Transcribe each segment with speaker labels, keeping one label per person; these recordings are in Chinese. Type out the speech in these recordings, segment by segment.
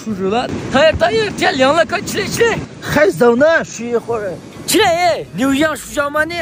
Speaker 1: 出手了。大爷，天凉了，快起来起来！
Speaker 2: 还早呢，睡一会儿。
Speaker 1: 起来，牛羊睡觉吗你？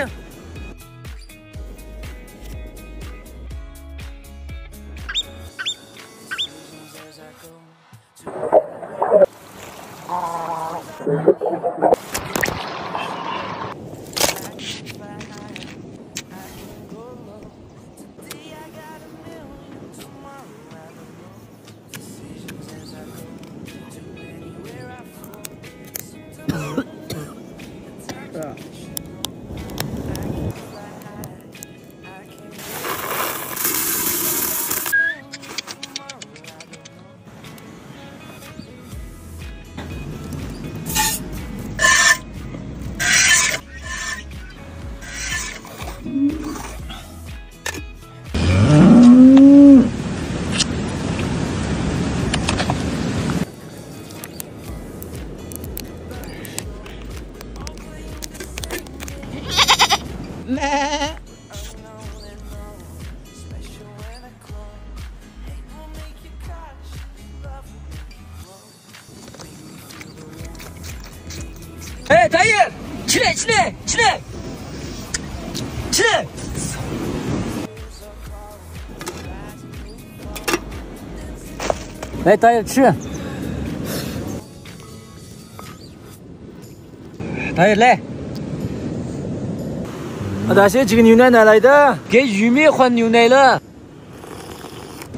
Speaker 1: 哎，大爷，起来！来，大爷吃。大爷来。
Speaker 2: 大爷，这个牛奶哪来的？
Speaker 1: 给玉米换牛奶了。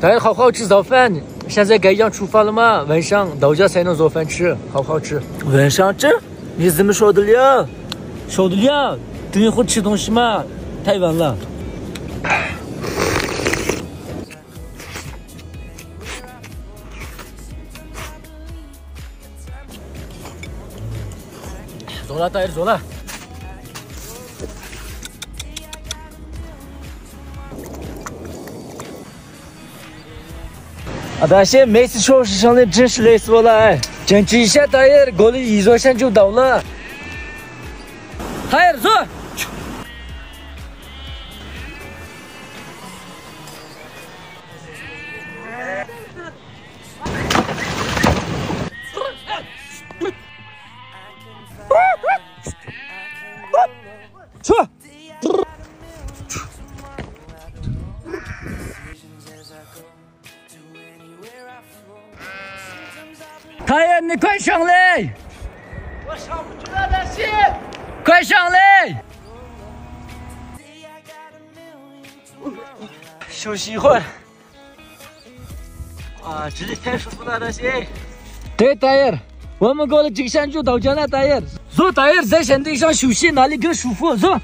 Speaker 1: 大爷好好吃早饭，现在该养出发了吗？晚上到家才能做饭吃，好好吃。
Speaker 2: 晚上吃？你怎么受得了？
Speaker 1: 受得了？等一会儿吃东西嘛，太晚了。走了，大爷走了。
Speaker 2: 大爷，每次收拾上来真是累死我了，哎。
Speaker 1: 坚持一下，大爷，过了1座山就到了。大爷走。去。大爷，你快上来！
Speaker 2: 我上不去了，大爷。
Speaker 1: 快上来！
Speaker 2: 休息一会儿。这里太舒服了，大爷。
Speaker 1: 对，大爷，我们过了这个山就到家了，大爷。走，大爷，在山顶上休息，哪里更舒服？走。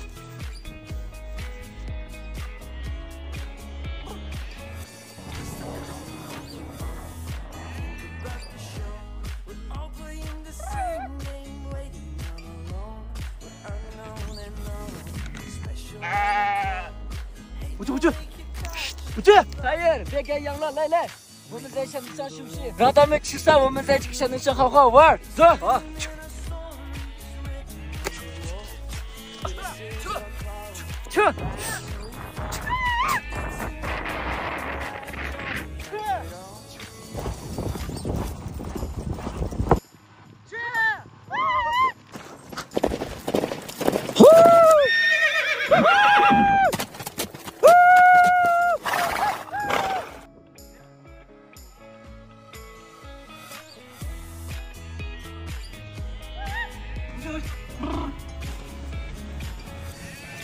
Speaker 2: 不去！
Speaker 1: 大爷，别该养了，来，我们在山顶上休息，让他们吃饭，我们在这个山顶上好好玩。走，好。去。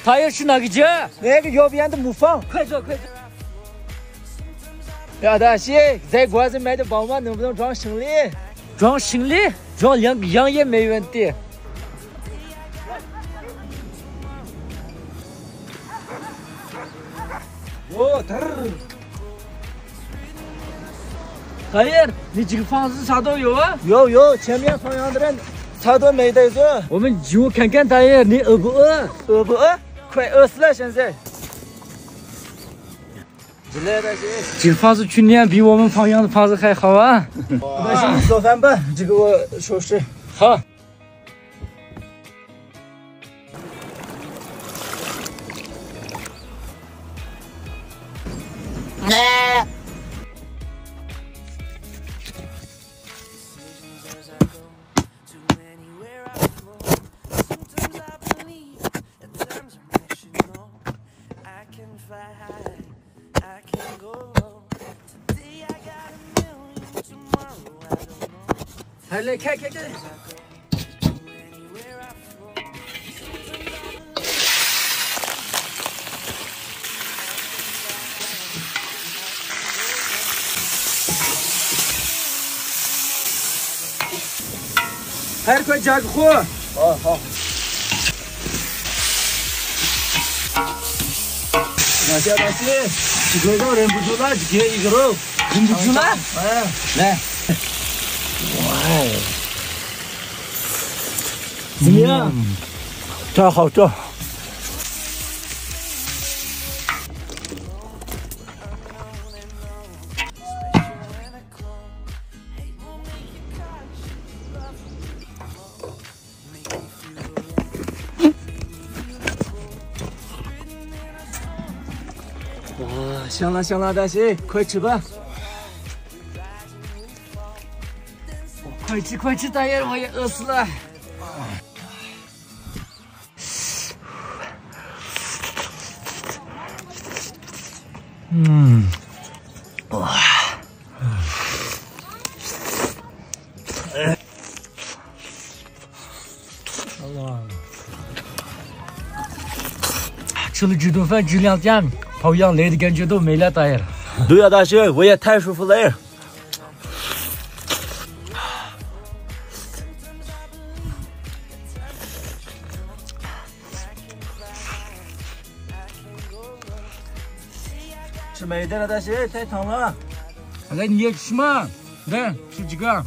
Speaker 1: 他要去哪个家？
Speaker 2: 那个右边的木房。
Speaker 1: 快走！
Speaker 2: 大爷，在馆子买的包吗？能不能装行李？
Speaker 1: 装行李，装2个羊也没问题。大爷，你这个房子啥都有啊？
Speaker 2: 有，前面放羊的人啥都没带走。
Speaker 1: 我们进屋看看，大爷，你饿不饿？
Speaker 2: 饿不饿？快饿死了，现在。来，大爷，
Speaker 1: 这个房子去年比我们放羊的房子还好啊！
Speaker 2: 大爷，做饭吧，这个我收拾。
Speaker 1: 好。还来看看看。
Speaker 2: 还快加个火。
Speaker 1: 哦，好。
Speaker 2: 大家大姐，这个肉忍不住了，就给一个肉。
Speaker 1: 忍不住了？
Speaker 2: 哎，来。
Speaker 1: 哇，
Speaker 2: 怎么样？
Speaker 1: 这好吃。
Speaker 2: 哇，香了香了，大姐，快吃吧。
Speaker 1: 快吃快吃，大爷，我也饿死了。哇，吃了这顿饭，这2天好像累的感觉都没了，大爷。
Speaker 2: 对呀，大姐，我也太舒服了。吃没得了，大姐，太烫了。
Speaker 1: 来，你也吃嘛，来吃几个。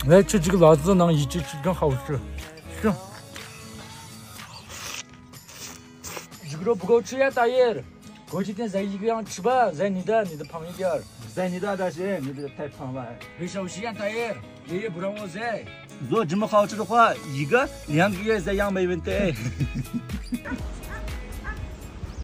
Speaker 1: 来吃这个辣子能一起吃更好吃。是。这个肉不够吃呀，大爷。过几天再一个样吃吧，再你的胖一点。
Speaker 2: 在你的大姐，你这个太胖了。
Speaker 1: 别小心呀，大爷，爷爷不让我宰。
Speaker 2: 如果这么好吃的话，1个2个月再养没问题。